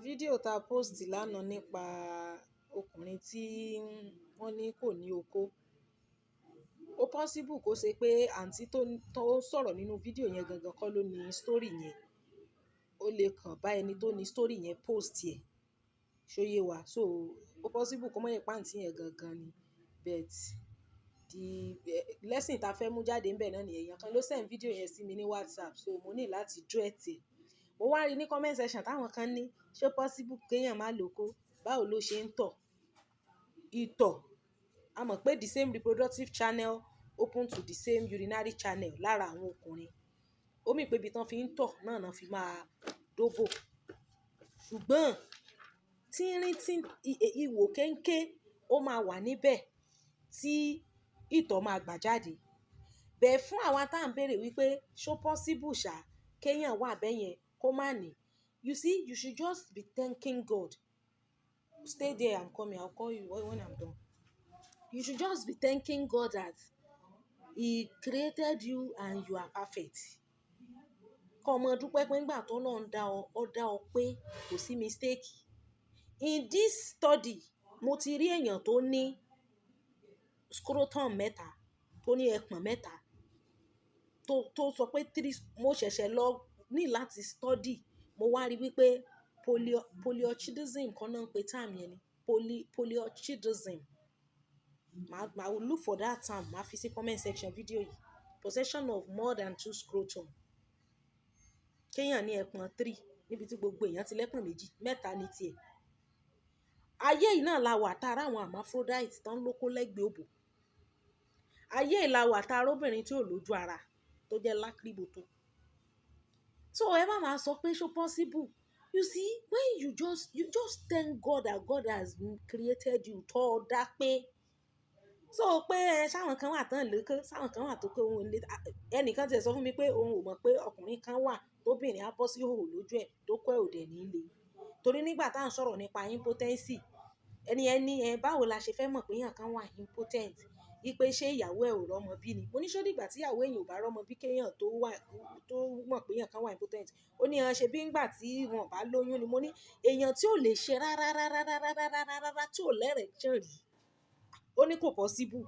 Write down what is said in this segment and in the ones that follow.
Fídíò tá post lánàá nípa ọkùnrin tí wọ́n ní kò ní oko. Ó possible kó ṣe pé àǹtí tó sọ̀rọ̀ nínú fídíò yẹn gangan kọ́ ló ní story yẹn. Ó lè kàn bá ẹni tó ní story yẹn post ẹ̀. Ṣóyé wa. So ó possible kó mọ̀ yẹn pàǹtí yẹn gangan ni. But the lesson ta fẹ́ mú jáde ńbẹ̀ náà ni èèyàn kan ló send fídíò yẹn sí mi ní WhatsApp. So mo ní láti duet ẹ̀. Mo wá rí ní comment section táwọn kan ní ṣé possible kéèyàn má lóko, báwo ló ṣe ń tọ̀. Ìtọ̀, a mọ̀ pé the same reproductive channel open to the same urinary channel lára àwọn ọkùnrin. Ó mì pé ibi tán fi ń tọ̀ náà fi máa dóbò. Ṣùgbọ́n ihò kéńké ó máa wà níbẹ̀ tí ìtọ̀ máa gbà jáde. Bẹ́ẹ̀ fún àwa tá à ń béèrè wípé ṣó possible ṣá kéèyàn wà bẹ́yẹn kó má ní. You see, you should just be thanking God. Stay there, I'm coming. I'll call you when I'm done. You should just be thanking God that He created you and you are perfect. Kó mọ dúpẹ́ pé ńgbà tó náà dá ọ pé kò sí mistake. In this study, mo ti rí èèyàn tó ní scrotum mẹ́ta, tó ní ẹpọ̀n mẹ́ta, tó sọ pé mo ṣẹ̀ṣẹ̀ lọ ní láti study. Mo wá rí wípé polychidism kan náà ń pe term yẹn ni. Polychidism. I will look for that term. Màá fi sí comment section video yìí. Possession of more than 2 scrotum. Kéèyàn ní ẹpọ̀n 3 níbi tí gbogbo èèyàn ti lẹ́pọ̀n méjì, mẹ́ta ní tiẹ̀. Ayé yìí náà la wà tára àwọn hermaphrodite tán lóko lẹ́gbẹ̀ẹ́ òbò. Ayé yìí la wà tára obìnrin tí ò lójú ara tó jẹ́ lákìrìbòtò. So ẹ má máa sọ pé ṣó possible. You see, when you just thank God that God has created you tó dá pé. So pé ṣáwọn kan wà tán lóko, ṣáwọn kan wà tó kó ohun ilé. Ẹnìkan tiẹ̀ sọ fún mi pé òun ò mọ̀ pé ọkùnrin kan wà tóbìnrin á bọ́ sí hòhò lójú ẹ̀ tó kọ́ ẹ̀ ò dẹ̀ ní le. Torí nígbà tá à ń sọ̀rọ̀ nípa impotency, ẹni báwo la ṣe fẹ́ mọ̀ pé èèyàn kan wà impotent? Wípé ṣé ìyàwó ẹ̀ ò rọ́mọ bí ni? Mo ní ṣó dìgbà tí ìyàwó èèyàn ò bá rọ́mọ bí kéèyàn tó mọ̀ pé èèyàn kan wà impotent. Ó ní ṣe bí ńgbà tí wọn bá lóyún ni. Mo ní èèyàn tí ò lè ṣe rárá tí ò lẹ́rẹ̀ẹ́jẹ̀ rí. Ó ní kò possible.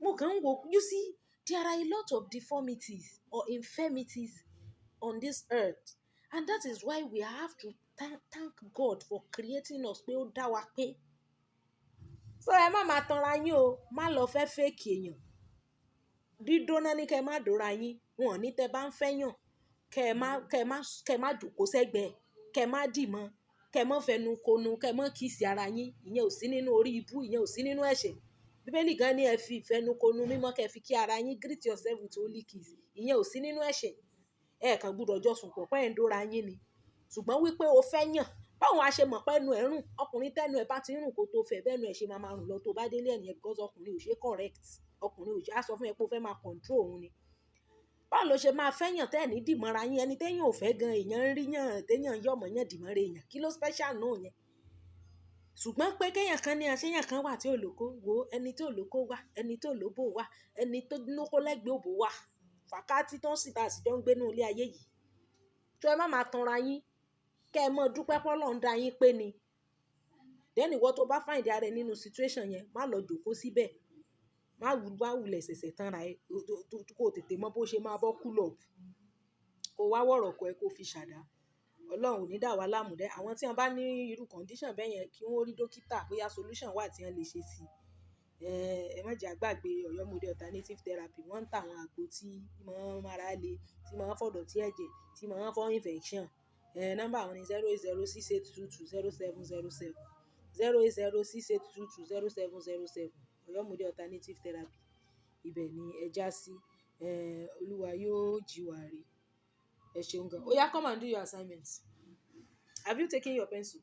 Mo kàn ń wo, you see, there are a lot of deformities or infirmities on this earth, and that is why we have to thank God for creating us pé ó dá wa pé. So ẹ má máa tanra yín o, má lọ fẹ́ fake èèyàn. Dídóná ní kẹ́ má dóra yín. Wọn ò ní tẹ́ bá ń fẹ́yàn kẹ́ má jókòó sẹ́gbẹ̀ẹ́, kẹ́ má dì mọ́, kẹ́ má fẹnu konu, kẹ́ má kiss ara yín. Ìyẹn ò sí nínú orí ibú, ìyẹn ò sí nínú ẹ̀ṣẹ̀. Bíbélì gan ní ẹ fi ìfẹnukonu mímọ́ kẹ́ fi kí ara yín, greet yourself with holy kiss. Ìyẹn ò sí nínú ẹ̀ṣẹ̀. Ẹ kàn gbọdọ̀ jọ sùn pọ̀ pé ẹ̀ ń dóra yín ni. Ṣùgbọ́n wípé o fẹ́ yàn, báwo a ṣe mọ̀ pé ẹnu ẹ̀ rùn? Ọkùnrin tẹ́nu ẹ̀ bá ti rùn kó tó fẹ́, bẹ́ẹ̀nu ẹ̀ ṣe máa rùn lọ tó bá délé ẹ̀nìyẹn, because ọkùnrin ò ṣe correct. Ọkùnrin ò ṣe á sọ fún ẹ pé ó fẹ́ máa control òun ni. Báwo ló ṣe máa fẹ́ yàn tẹ́ ẹ̀ ní dìmọ́ra yín? Ẹni téèyàn ò fẹ́ gan èèyàn ń rí yàn, téèyàn yọ̀mọ̀ yàn dìmọ́ra èèyàn. Kí ló special náà yẹn? Ṣùgbọ́n pé kéèyàn kan ní aṣẹ́yàn kan wà tí ò lóko, wo ẹni tí ò lóko wà, ẹni tí ò lóbò wà, ẹni tó lóko lẹ́gbẹ̀ẹ́ òbò wà. Fàkátì tó ń sì ta àsìjọ ń gbé nínú ilé ayé yìí. So ẹ má máa tanra yín. Kẹ́ ẹ mọ dúpẹ́ pé Ọlọ́run dá yín pé ni. Then ìwọ tó bá find ara ẹ nínú situation yẹn, má lọ jókòó síbẹ̀. Má wulẹ̀ ṣẹ̀ṣẹ̀ tanra ẹ kó tètè mọ bó ṣe máa bọ́ kúlọ̀. Kó wá wọ̀rọ̀kọ̀ ẹ kó fi ṣàdá. Ọlọ́run ò ní dà wá láàmú dé. Àwọn tí wọ́n bá ní irú condition bẹ́ẹ̀ yẹn kí wọ́n rí dókítà bóyá solution wà tí wọ́n lè ṣe sí. Ẹ má jẹ́ àgbàgbé Ọ̀yọ́ Model Alternative Therapy. Wọ́n ń ta àwọn àgbo tí máa ń mara le, tí máa ń fọ̀dọ̀ tí ẹ̀jẹ̀, tí máa ń fọ́ infection. Nọ́mbà wọn ni 08068220707. 08068220707. Ọ̀yọ́ Model Alternative Therapy. Ibẹ̀ ni ẹ já sí. Olúwa yóò jí wa rè. Ẹ ṣeun gan. Oya, come and do your assignments. Have you taken your pencil?